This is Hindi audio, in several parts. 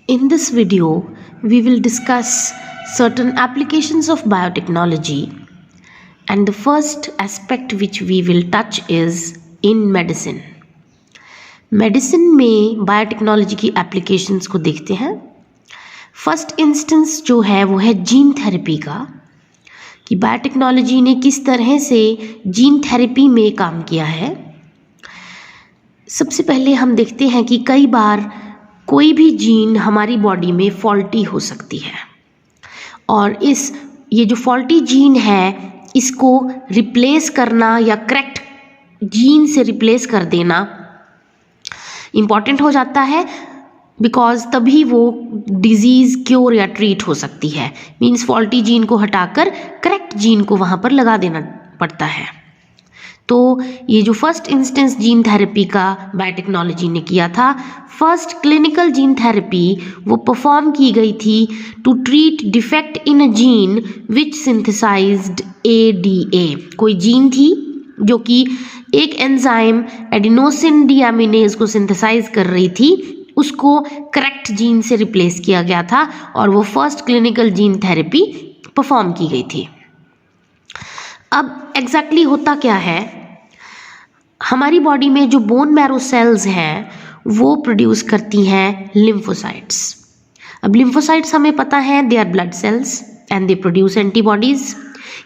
In this video, we will discuss certain applications of biotechnology, and the first aspect which we will touch is in medicine. Medicine में बायोटेक्नोलॉजी की एप्लीकेशंस को देखते हैं. फर्स्ट इंस्टेंस जो है वो है जीन थेरेपी का, कि बायोटेक्नोलॉजी ने किस तरह से जीन थेरेपी में काम किया है. सबसे पहले हम देखते हैं कि कई बार कोई भी जीन हमारी बॉडी में फॉल्टी हो सकती है, और ये जो फॉल्टी जीन है इसको रिप्लेस करना या करेक्ट जीन से रिप्लेस कर देना इम्पॉर्टेंट हो जाता है, बिकॉज तभी वो डिजीज़ क्योर या ट्रीट हो सकती है. मीन्स फॉल्टी जीन को हटाकर करेक्ट जीन को वहाँ पर लगा देना पड़ता है. तो ये जो फर्स्ट इंस्टेंस जीन थेरेपी का बायोटेक्नोलॉजी ने किया था, फर्स्ट क्लिनिकल जीन थेरेपी वो परफॉर्म की गई थी to treat defect in a gene which synthesized ADA. कोई जीन थी जो कि एक एंजाइम एडिनोसिन डीएमिनेज को सिंथेसाइज कर रही थी, उसको करेक्ट जीन से रिप्लेस किया गया था और वो first clinical gene therapy perform की गई थी. अब एग्जैक्टली होता क्या है, हमारी बॉडी में जो बोन मैरो सेल्स हैं वो प्रोड्यूस करती हैं लिम्फोसाइट्स. अब लिम्फोसाइट्स हमें पता है they are blood cells and they produce antibodies.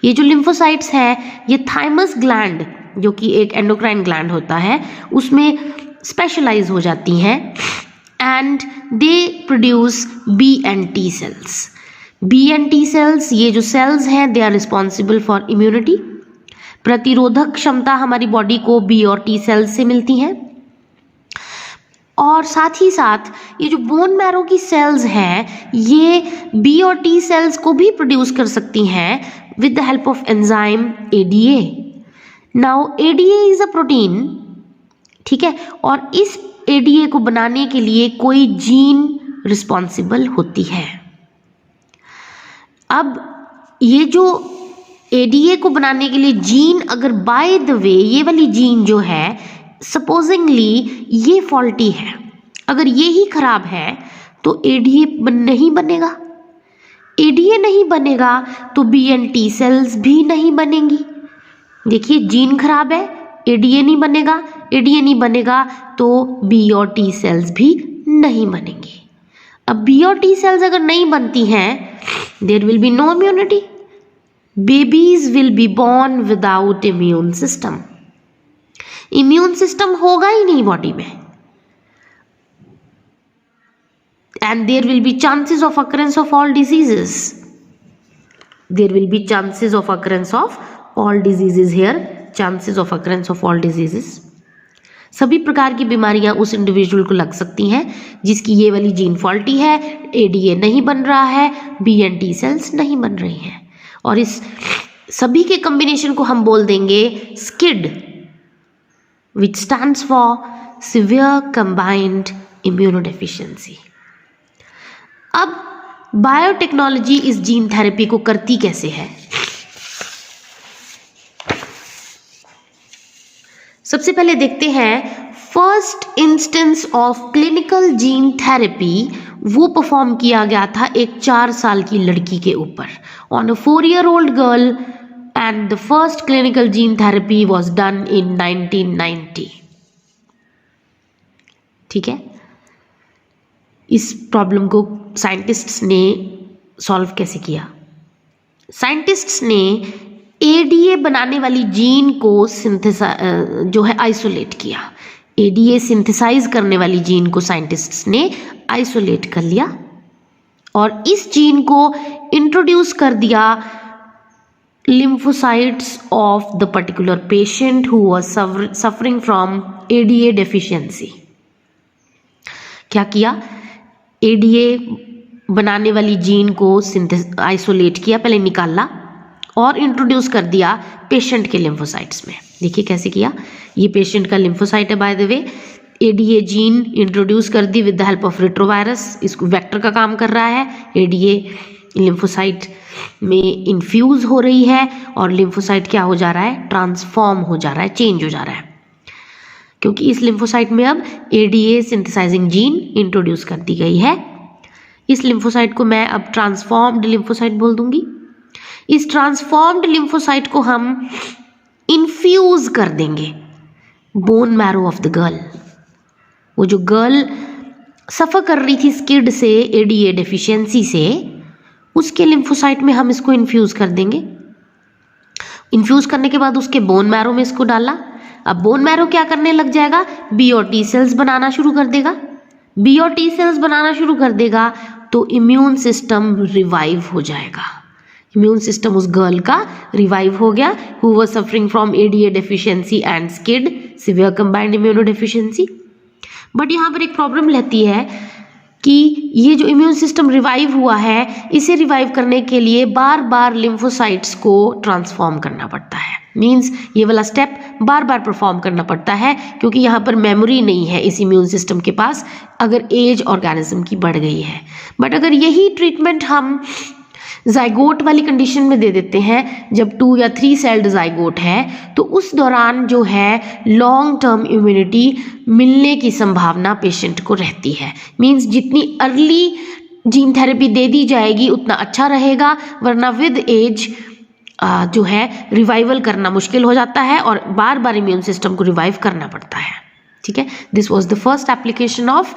ये जो लिम्फोसाइट्स हैं ये थाइमस ग्लैंड, जो कि एक एंडोक्राइन ग्लैंड होता है, उसमें स्पेशलाइज हो जाती हैं and they produce B and T cells. B and T cells ये जो सेल्स हैं they are responsible for immunity. प्रतिरोधक क्षमता हमारी बॉडी को B और T सेल्स से मिलती हैं, और साथ ही साथ ये जो बोन मैरो की सेल्स हैं ये B और T सेल्स को भी प्रोड्यूस कर सकती हैं with the help of enzyme ADA. Now ADA is a protein, ठीक है, और इस ADA को बनाने के लिए कोई जीन रिस्पॉन्सिबल होती है. अब ये जो ADA को बनाने के लिए जीन, अगर बाय द वे ये वाली जीन जो है सपोजिंगली ये फॉल्टी है, अगर ये ही खराब है तो ADA नहीं बनेगा. ADA नहीं बनेगा तो B and T सेल्स भी नहीं बनेंगी. देखिए जीन खराब है, ADA नहीं बनेगा, ADA नहीं बनेगा तो B और T सेल्स भी नहीं बनेंगी. अब B और T सेल्स अगर नहीं बनती हैं, there will be no immunity. Babies will be born without immune system. Immune system होगा ही नहीं बॉडी में, and there will be chances of occurrence of all diseases. There will be chances of occurrence of all diseases here. Chances of occurrence of all diseases. सभी प्रकार की बीमारियां उस इंडिविजुअल को लग सकती हैं जिसकी ये वाली जीन फॉल्टी है, ADA नहीं बन रहा है, B and T सेल्स नहीं बन रही हैं, और इस सभी के कॉम्बिनेशन को हम बोल देंगे SCID, which stands for Severe Combined Immunodeficiency. अब बायोटेक्नोलॉजी इस जीन थेरेपी को करती कैसे है? सबसे पहले देखते हैं first instance of clinical gene therapy वो परफॉर्म किया गया था एक 4 साल की लड़की के ऊपर, on a 4-year-old girl, and the first clinical gene therapy was done in 1990. ठीक है, इस प्रॉब्लम को साइंटिस्ट्स ने सॉल्व कैसे किया? साइंटिस्ट्स ने ADA बनाने वाली जीन को जो है आइसोलेट किया. ADA सिंथेसाइज करने वाली जीन को साइंटिस्ट्स ने आइसोलेट कर लिया और इस जीन को इंट्रोड्यूस कर दिया lymphocytes of the particular patient who was suffering from ADA deficiency. क्या किया? ADA बनाने वाली जीन को आइसोलेट किया, पहले निकाला और इंट्रोड्यूस कर दिया पेशेंट के लिम्फोसाइट्स में. देखिए कैसे किया. ये पेशेंट का लिम्फोसाइट है by the way. ADA gene introduce कर दी with the help of retrovirus. इसको वेक्टर का काम कर रहा है. ADA लिम्फोसाइट में इन्फ्यूज हो रही है और लिम्फोसाइट क्या हो जा रहा है? ट्रांसफॉर्म हो जा रहा है, चेंज हो जा रहा है, क्योंकि इस लिम्फोसाइट में अब ADA सिंथेसाइजिंग जीन इंट्रोड्यूस कर दी गई है. इस लिम्फोसाइट को मैं अब ट्रांसफॉर्म्ड लिम्फोसाइट बोल दूंगी। इस ट्रांसफॉर्म्ड लिम्फोसाइट को हम इन्फ्यूज कर देंगे bone marrow of the girl. वो जो गर्ल सफ़र कर रही थी स्किड से, एडीए डेफिशिएंसी से, उसके लिम्फोसाइट में हम इसको इन्फ्यूज कर देंगे। इन्फ्यूज करने के बाद उसके बोन मैरो में इसको डाला। अब बोन मैरो क्या करने लग जाएगा, बी और टी सेल्स बनाना शुरू कर देगा। बी और टी सेल्स बनाना शुरू कर देगा तो इम्यून सिस्टम रिवाइव हो जाएगा। इम्यून सिस्टम उस गर्ल का रिवाइव हो गया who was suffering from ADA deficiency and skid, severe combined immuno deficiency. But यहाँ पर एक प्रॉब्लम रहती है कि ये जो इम्यून सिस्टम रिवाइव हुआ है, इसे रिवाइव करने के लिए बार बार लिम्फोसाइट्स को ट्रांसफॉर्म करना पड़ता है। मींस ये वाला स्टेप बार बार परफॉर्म करना पड़ता है, क्योंकि यहाँ पर मेमोरी नहीं है इस इम्यून सिस्टम के पास, अगर एज ऑर्गेनिज्म की बढ़ गई है। बट अगर यही ट्रीटमेंट हम जाइगोट वाली कंडीशन में दे देते हैं, जब 2 या 3 सेल्ड जाइगोट है, तो उस दौरान जो है लॉन्ग टर्म इम्यूनिटी मिलने की संभावना पेशेंट को रहती है। मींस जितनी अर्ली जीन थेरेपी दे दी जाएगी उतना अच्छा रहेगा, वरना विद एज जो है रिवाइवल करना मुश्किल हो जाता है और बार बार इम्यून सिस्टम को रिवाइव करना पड़ता है। ठीक है, this was the first application of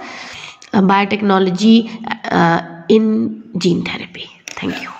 biotechnology in gene therapy. Thank you.